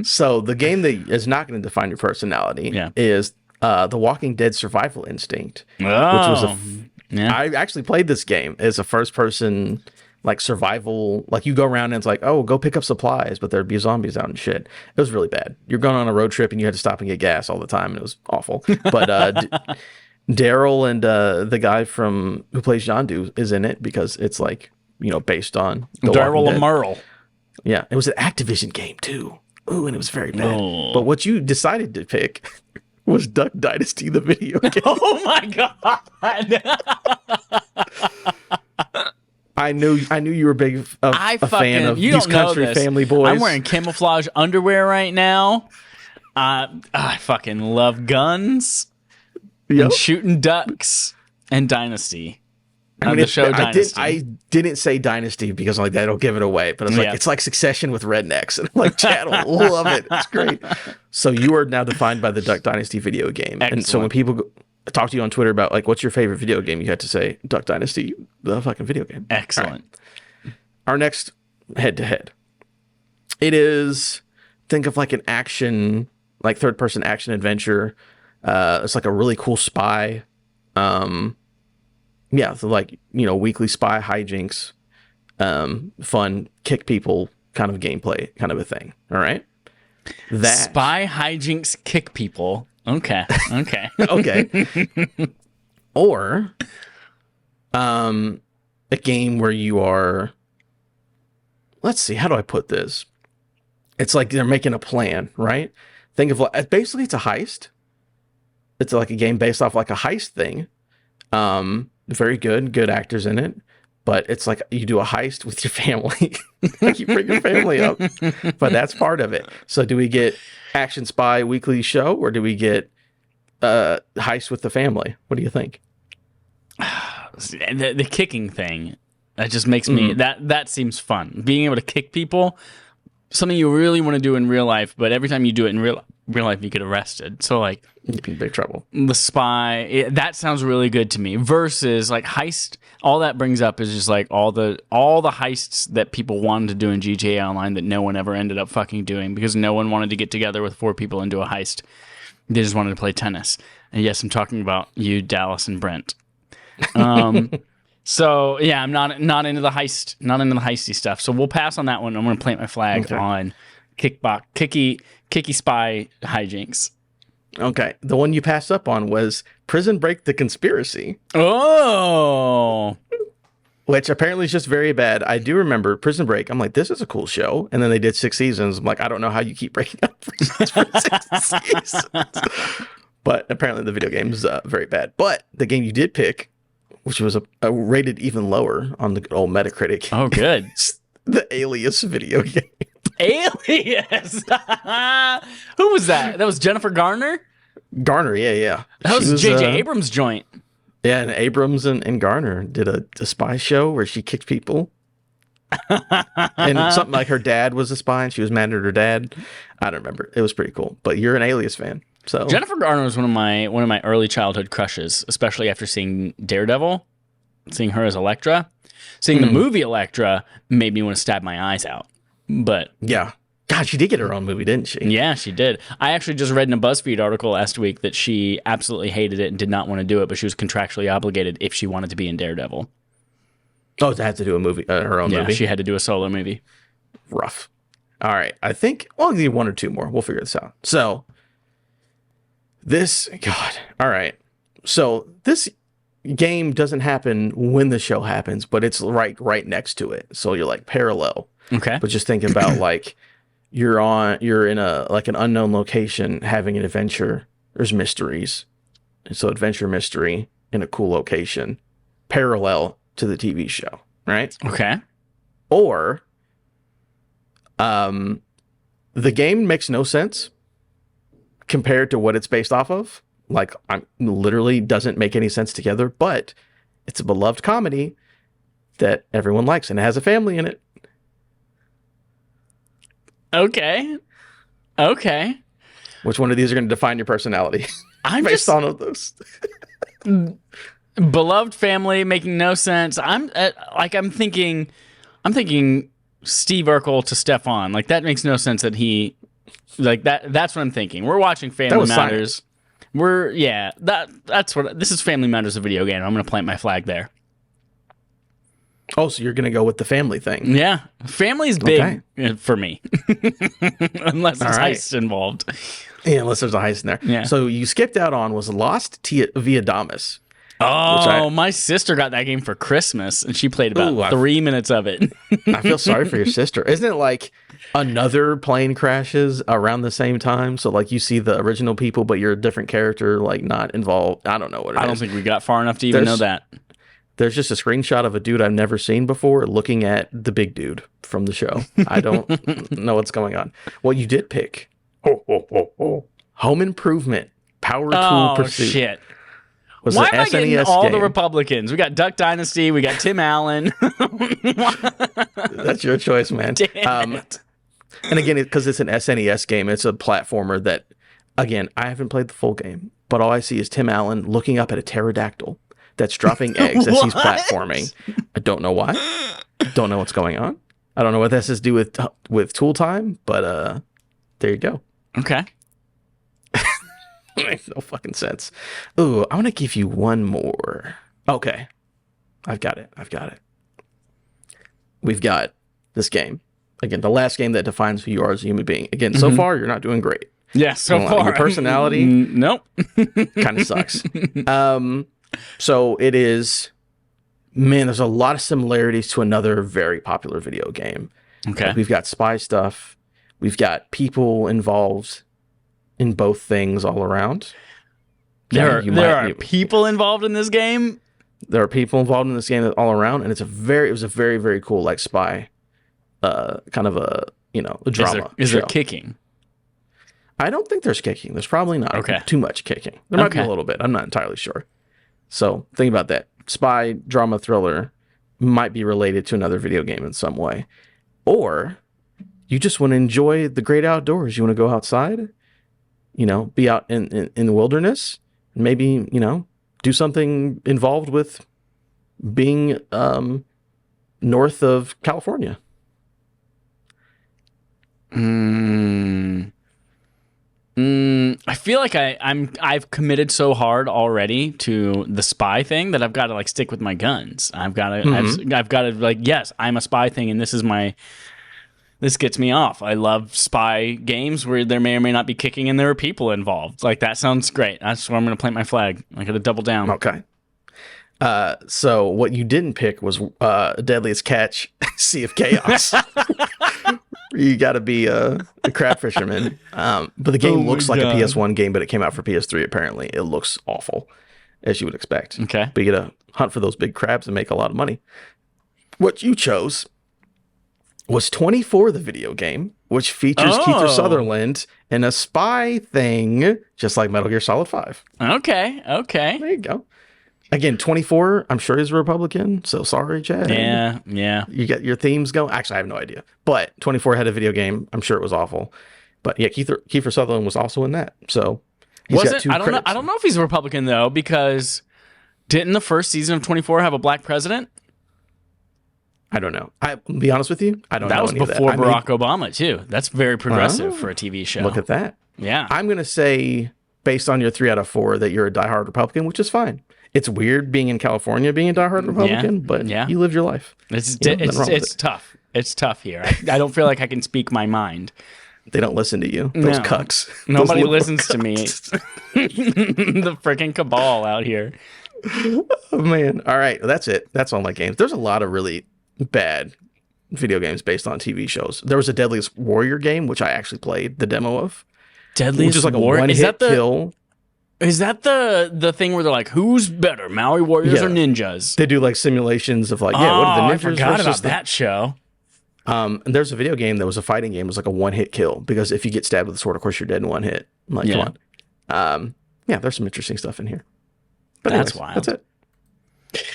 So the game that is not going to define your personality Yeah. is The Walking Dead Survival Instinct, which Oh, was yeah. I actually played this game as a first person like survival. Like you go around and it's like, oh, go pick up supplies, but there'd be zombies out and shit. It was really bad. You're going on a road trip and you had to stop and get gas all the time, and it was awful. But Daryl and the guy from who plays Yondu is in it because it's like based on The Daryl Walking Dead. Merle. Yeah, it was an Activision game too. Ooh, and it was very bad. Oh. But what you decided to pick was Duck Dynasty, the video game. Oh my god! I knew you were big a fan of you these don't know country this. family boys. I'm wearing camouflage underwear right now. I fucking love guns Yep. and shooting ducks and Dynasty. I mean, The show Dynasty. I didn't say Dynasty because like that'll give it away, but it's like Yeah. it's like Succession with rednecks, and like Chad will love it. It's great. So you are now defined by the Duck Dynasty video game, and so when Excellent. people talk to you on Twitter about like what's your favorite video game, you had to say Duck Dynasty, the fucking video game. Excellent. Our next head to head, it is think of like an action, like third person action adventure. It's like a really cool spy. Yeah, so like weekly spy hijinks, fun kick people kind of gameplay kind of a thing. All right, that Spy hijinks kick people. Okay. Okay. okay, or a game where you are. Let's see, how do I put this? It's like they're making a plan, right? Think of basically it's a heist. It's like a game based off like a heist thing. Very good actors in it, but it's like you do a heist with your family. Like you bring your family up, but that's part of it. So do we get action spy weekly show, or do we get heist with the family? What do you think? The kicking thing, that just makes me that seems fun. Being able to kick people, something you really want to do in real life, but every time you do it in real life, you get arrested. So like You're in big trouble. the spy, that sounds really good to me. Versus like heist, all that brings up is just like all the heists that people wanted to do in GTA Online that no one ever ended up fucking doing because no one wanted to get together with 4 people and do a heist. They just wanted to play tennis. And yes, I'm talking about you, Dallas, and Brent. So yeah, I'm not into the heisty stuff. So we'll pass on that one. I'm going to plant my flag on kicky spy hijinks. Okay, the one you passed up on was Prison Break: The Conspiracy, Oh, which apparently is just very bad. I do remember Prison Break. I'm like, this is a cool show, and then they did 6 seasons. I'm like, I don't know how you keep breaking up for 6 seasons. But apparently the video game is very bad. But the game you did pick, which was a rated even lower on the old Metacritic, oh, good. the Alias video game. Alias. Who was that? That was Jennifer Garner. Garner, yeah. That She was J.J. Abrams' joint. Yeah, and Abrams and Garner did a spy show where she kicked people. And something like her dad was a spy and she was mad at her dad. I don't remember. It was pretty cool. But you're an Alias fan. So Jennifer Garner was one of my early childhood crushes, especially after seeing Daredevil, seeing her as Elektra. Seeing the movie Elektra made me want to stab my eyes out. But yeah. God, she did get her own movie, didn't she? Yeah, she did. I actually just read in a BuzzFeed article last week that she absolutely hated it and did not want to do it, but she was contractually obligated if she wanted to be in Daredevil. Oh, to have to do a movie, her own movie. Yeah, she had to do a solo movie. Rough. All right, I think I'll need one or two more. We'll figure this out. So, God, all right. So this game doesn't happen when the show happens, but it's right next to it. So you're like parallel. Okay. But just think about like you're in an unknown location having an adventure. There's mysteries. So adventure mystery in a cool location, parallel to the TV show, right? Okay. Or the game makes no sense compared to what it's based off of. Like, literally doesn't make any sense together, but it's a beloved comedy that everyone likes, and it has a family in it. Okay. Which one of these are going to define your personality? I'm based on those. Beloved family making no sense. I'm thinking Steve Urkel to Stefan. Like, that makes no sense that he like that. That's what I'm thinking. We're watching Family Matters. This is Family Matters, a video game. I'm going to plant my flag there. Oh, so you're going to go with the family thing. Yeah. Family's big for me. Unless there's heists involved. Yeah, unless there's a heist in there. Yeah. So you skipped out on was Lost via Damas. Oh, my sister got that game for Christmas, and she played about 3 minutes of it. I feel sorry for your sister. Isn't it like another plane crashes around the same time? So like you see the original people, but you're a different character, like not involved. I don't know what it is. I don't think we got far enough to even know that. There's just a screenshot of a dude I've never seen before looking at the big dude from the show. I don't know what's going on. Well, you did pick Home Improvement Power Tool Pursuit. Oh, shit. Why am I getting all the Republicans? We got Duck Dynasty. We got Tim Allen. That's your choice, man. Damn it. And again, because it's an SNES game, it's a platformer that, again, I haven't played the full game, but all I see is Tim Allen looking up at a pterodactyl that's dropping eggs as he's platforming. I don't know why. Don't know what's going on. I don't know what this has to do with tool time, but there you go. Okay. Makes no fucking sense. Ooh, I want to give you one more. Okay. I've got it. We've got this game. Again, the last game that defines who you are as a human being. Again, so far, you're not doing great. Yeah, so far. Your personality nope. kind of sucks. So it is, man, there's a lot of similarities to another very popular video game. Okay. Like, we've got spy stuff. We've got people involved in both things all around. There are people involved in this game? There are people involved in this game all around, and it was a very, very cool, like, spy, kind of a drama. Is there kicking? I don't think there's kicking. There's probably not too much kicking. There might be a little bit. I'm not entirely sure. So think about that. Spy, drama, thriller might be related to another video game in some way. Or you just want to enjoy the great outdoors. You want to go outside, be out in the wilderness, maybe, do something involved with being north of California. I feel like I've committed so hard already to the spy thing that I've got to like stick with my guns. I've got to like, yes, I'm a spy thing, and this gets me off. I love spy games where there may or may not be kicking and there are people involved. Like, that sounds great. That's where I'm going to plant my flag. I got to double down. Okay. So what you didn't pick was Deadliest Catch, Sea of Chaos. You got to be a crab fisherman. But the game looks like a PS1 game, but it came out for PS3 apparently. It looks awful, as you would expect. Okay. But you get to hunt for those big crabs and make a lot of money. What you chose was 24, the video game, which features Kiefer Sutherland in a spy thing, just like Metal Gear Solid 5. Okay. There you go. Again, 24, I'm sure he's a Republican, so sorry, Chad. Yeah. You get your themes going. Actually, I have no idea. But 24 had a video game. I'm sure it was awful. But yeah, Kiefer Sutherland was also in that. So he's got two credits. I don't know if he's a Republican, though, because didn't the first season of 24 have a black president? I don't know. I'll be honest with you. I don't That know was any of before that. Barack Obama, too. That's very progressive Oh, for a TV show. Look at that. Yeah. I'm going to say, based on your 3 out of 4, that you're a diehard Republican, which is fine. It's weird being in California being a diehard Republican, but you lived your life. It's tough. It's tough here. I don't feel like I can speak my mind. They don't listen to you. Those cucks. Nobody Those listens cucks. to me. The freaking cabal out here. Oh, man. All right. That's it. That's all my games. There's a lot of really bad video games based on TV shows. There was a Deadliest Warrior game, which I actually played the demo of. Deadliest which is like a Warrior? one-hit kill. Is that the thing where they're like, who's better, Maui Warriors or ninjas? They do like simulations of like, what are the ninjas I forgot versus about that show. And there's a video game that was a fighting game. It was like a one-hit kill because if you get stabbed with a sword, of course you're dead in one hit. I'm like, come on. There's some interesting stuff in here. But That's anyways, wild. That's it.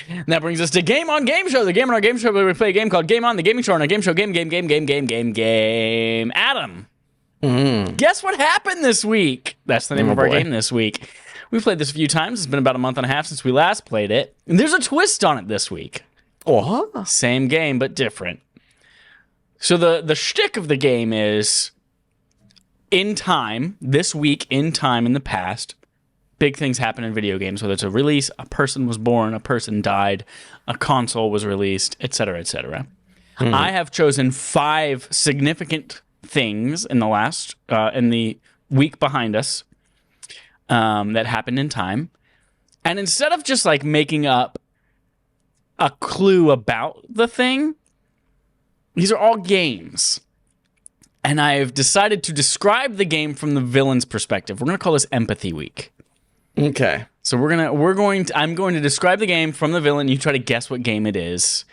And that brings us to Game On Game Show, the game on our game show where we play a game called Game On, the gaming show on our game show, game. Adam, guess what happened this week? That's the name of our game this week. We've played this a few times. It's been about a month and a half since we last played it. And there's a twist on it this week. Oh, Same game, but different. So the shtick of the game is, in time, this week, in time in the past, big things happen in video games, whether it's a release, a person was born, a person died, a console was released, etc., etc. I have chosen 5 significant things in the week behind us that happened in time. And instead of just like making up a clue about the thing, these are all games. And I've decided to describe the game from the villain's perspective. We're going to call this Empathy Week. okay. So I'm going to describe the game from the villain. You try to guess what game it is,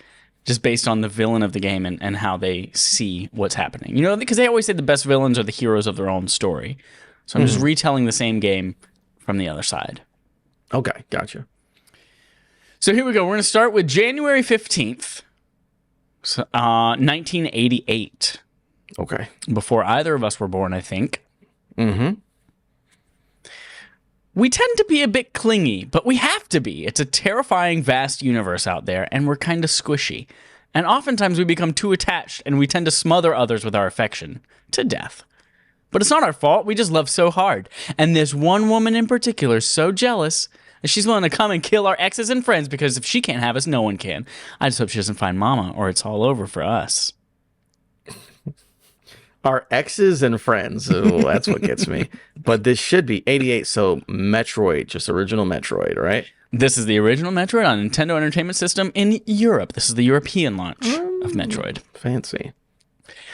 just based on the villain of the game and how they see what's happening. You know, because they always say the best villains are the heroes of their own story. So I'm just retelling the same game from the other side. Okay, gotcha. So here we go. We're going to start with January 15th, 1988. Okay. Before either of us were born, I think. Mm-hmm. We tend to be a bit clingy, but we have to be. It's a terrifying, vast universe out there, and we're kind of squishy. And oftentimes we become too attached, and we tend to smother others with our affection to death. But it's not our fault. We just love so hard. And this one woman in particular is so jealous that she's willing to come and kill our exes and friends because if she can't have us, no one can. I just hope she doesn't find Mama, or it's all over for us. Our exes and friends. Oh, that's what gets me. But this should be 88, so Metroid, just original Metroid, right? This is the original Metroid on Nintendo Entertainment System in Europe. This is the European launch of Metroid. Fancy.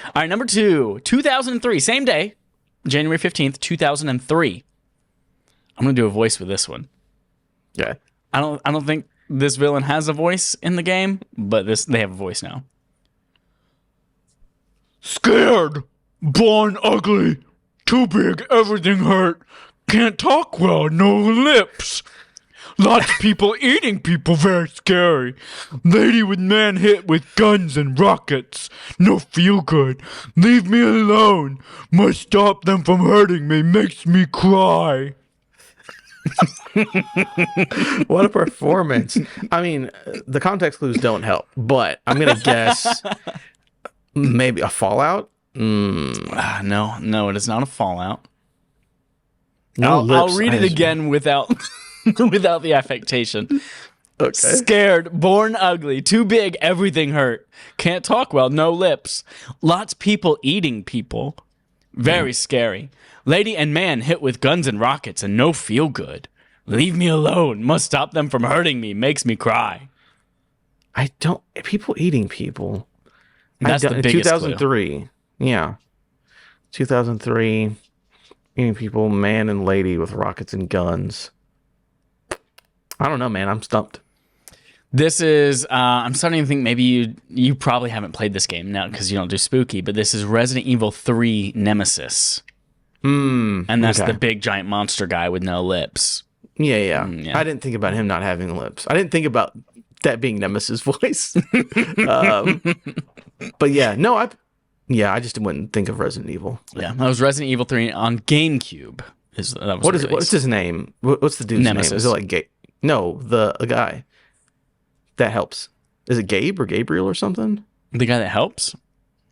All right, number 2, 2003, same day, January 15th, 2003. I'm going to do a voice with this one. Yeah. I don't think this villain has a voice in the game, but they have a voice now. Scared, born ugly, too big, everything hurt, can't talk well, no lips. Lots of people eating people, very scary. Lady with man hit with guns and rockets, no feel good. Leave me alone, must stop them from hurting me, makes me cry. What a performance. I mean, the context clues don't help, but I'm going to guess maybe a Fallout? No, it is not a Fallout. No I'll read it again without without the affectation. Okay. Scared, born ugly, too big, everything hurt. Can't talk well, no lips. Lots people eating people. Very scary. Lady and man hit with guns and rockets and no feel good. Leave me alone. Must stop them from hurting me. Makes me cry. People eating people. That's the biggest 2003. clue. Yeah. 2003. Eating people, man and lady with rockets and guns. I don't know, man. I'm stumped. This is, I'm starting to think maybe you probably haven't played this game now because you don't do spooky, but this is Resident Evil 3 Nemesis. And that's the big giant monster guy with no lips. Yeah. Yeah. I didn't think about him not having lips. I didn't think about that being Nemesis' voice. But yeah, no, I just wouldn't think of Resident Evil. Yeah, that was Resident Evil 3 on GameCube. What's his name? What's the dude's Nemesis. name? Is it like No, the guy. That helps. Is it Gabe or Gabriel or something? The guy that helps?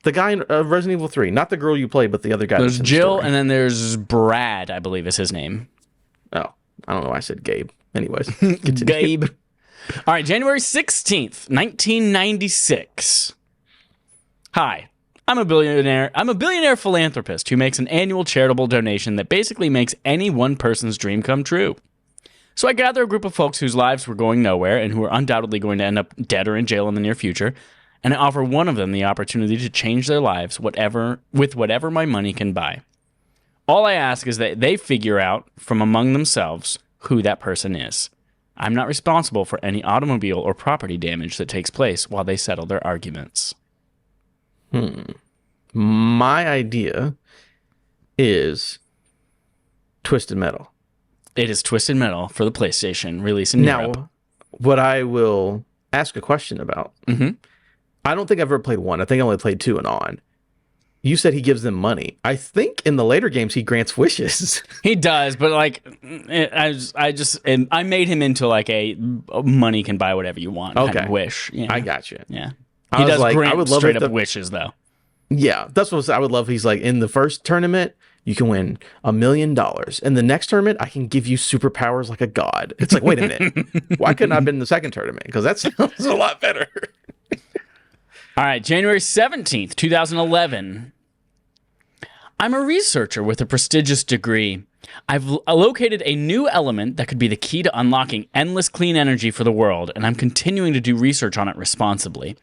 The guy in Resident Evil 3. Not the girl you play, but the other guy. There's that's in the Jill, story. and then there's Brad, I believe is his name. Oh, I don't know why I said Gabe. Anyways. Continue. Gabe. All right, January 16th, 1996. Hi, I'm a billionaire. I'm a billionaire philanthropist who makes an annual charitable donation that basically makes any one person's dream come true. So I gather a group of folks whose lives were going nowhere and who are undoubtedly going to end up dead or in jail in the near future, and I offer one of them the opportunity to change their lives with whatever my money can buy. All I ask is that they figure out from among themselves who that person is. I'm not responsible for any automobile or property damage that takes place while they settle their arguments. My idea is Twisted Metal. It is Twisted Metal for the PlayStation, released in Europe. Now, what I will ask a question about, I don't think I've ever played 1. I think I only played 2 and on. You said he gives them money. I think in the later games he grants wishes. He does, but like, I made him into like a money can buy whatever you want kind of wish. Yeah. I got you. Yeah. I He does like, grant I would love straight if up wishes, though. Yeah, that's what I would love. He's like, in the first tournament, you can win $1 million. In the next tournament, I can give you superpowers like a god. It's like, wait a minute. Why couldn't I have been in the second tournament? Because that sounds a lot better. All right, January 17th, 2011. I'm a researcher with a prestigious degree. I've located a new element that could be the key to unlocking endless clean energy for the world, and I'm continuing to do research on it responsibly.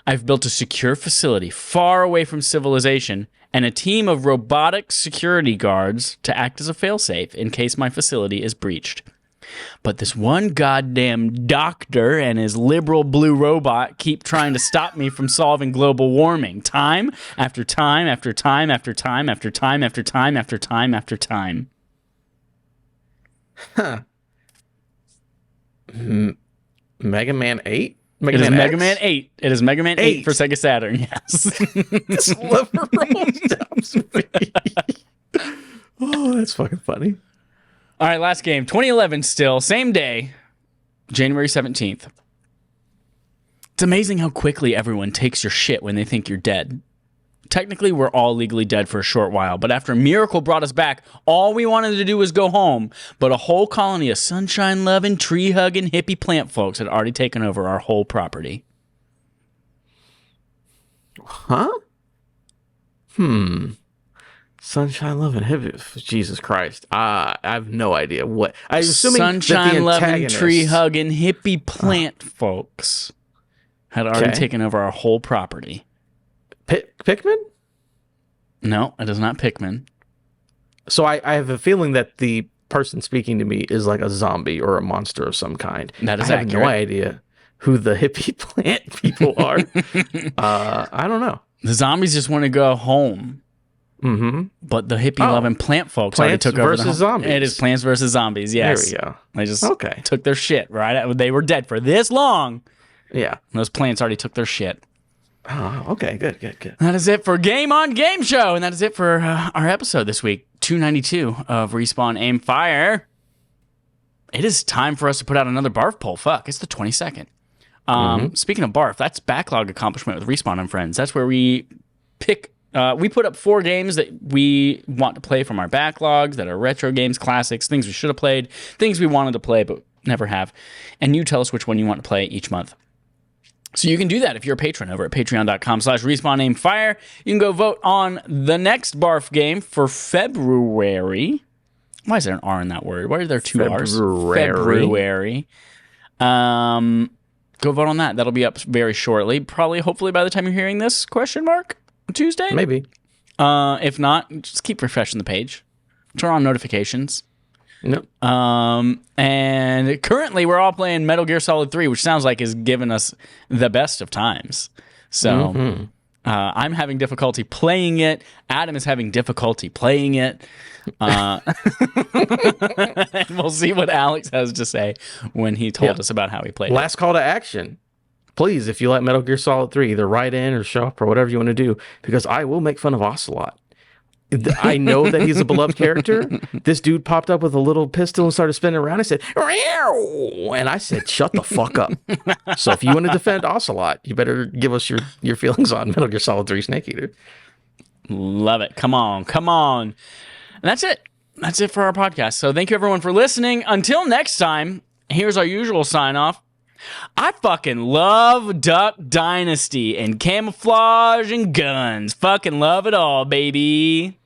I've built a secure facility far away from civilization and a team of robotic security guards to act as a failsafe in case my facility is breached. But this one goddamn doctor and his liberal blue robot keep trying to stop me from solving global warming. Time after time after time after time after time after time after time after time. Huh. Mega Man 8? It is Mega Man 8. It is Mega Man 8 for Sega Saturn, yes. This liberal stops me. Oh, that's fucking funny. All right, last game. 2011 still. Same day. January 17th. It's amazing how quickly everyone takes your shit when they think you're dead. Technically, we're all legally dead for a short while, but after a miracle brought us back, all we wanted to do was go home. But a whole colony of sunshine-loving, tree-hugging, hippie plant folks had already taken over our whole property. Huh? Sunshine loving hippie. Jesus Christ. I have no idea what. I'm assuming sunshine-loving, tree-hugging, hippie plant folks had already taken over our whole property. Pikmin? No, it is not Pikmin. So I have a feeling that the person speaking to me is like a zombie or a monster of some kind. That is I have no idea who the hippie plant people are. I don't know. The zombies just want to go home. But the hippie-loving plant folks already took over the home. Zombies. It is Plants vs. Zombies, yes. There we go. They just took their shit, right? They were dead for this long. Yeah. And those plants already took their shit. Oh, okay. Good. That is it for Game on Game Show. And that is it for our episode this week. 292 of Respawn Aim Fire. It is time for us to put out another barf poll. Fuck, it's the 22nd. Speaking of barf, that's backlog accomplishment with Respawn and Friends. That's where we pick... we put up 4 games that we want to play from our backlogs that are retro games, classics, things we should have played, things we wanted to play but never have. And you tell us which one you want to play each month. So you can do that if you're a patron over at patreon.com/respawnaimfire. You can go vote on the next barf game for February. Why is there an R in that word? Why are there 2 R's? February. Go vote on that. That'll be up very shortly. Probably, hopefully by the time you're hearing this, question mark? Tuesday? Maybe. If not, just keep refreshing the page. Turn on notifications. Nope. And currently we're all playing Metal Gear Solid 3, which sounds like is giving us the best of times. So I'm having difficulty playing it. Adam is having difficulty playing it. And we'll see what Alex has to say when he told us about how he played it. Last call to action. Please, if you like Metal Gear Solid 3, either write in or show up or whatever you want to do, because I will make fun of Ocelot I know that he's a beloved character. This dude popped up with a little pistol and started spinning around. I said, "Meow," and I said, shut the fuck up. So if you want to defend Ocelot, you better give us your feelings on Metal Gear Solid 3 Snake Eater. Love it. Come on. And that's it. That's it for our podcast. So thank you everyone for listening. Until next time, here's our usual sign off. I fucking love Duck Dynasty and camouflage and guns. Fucking love it all, baby.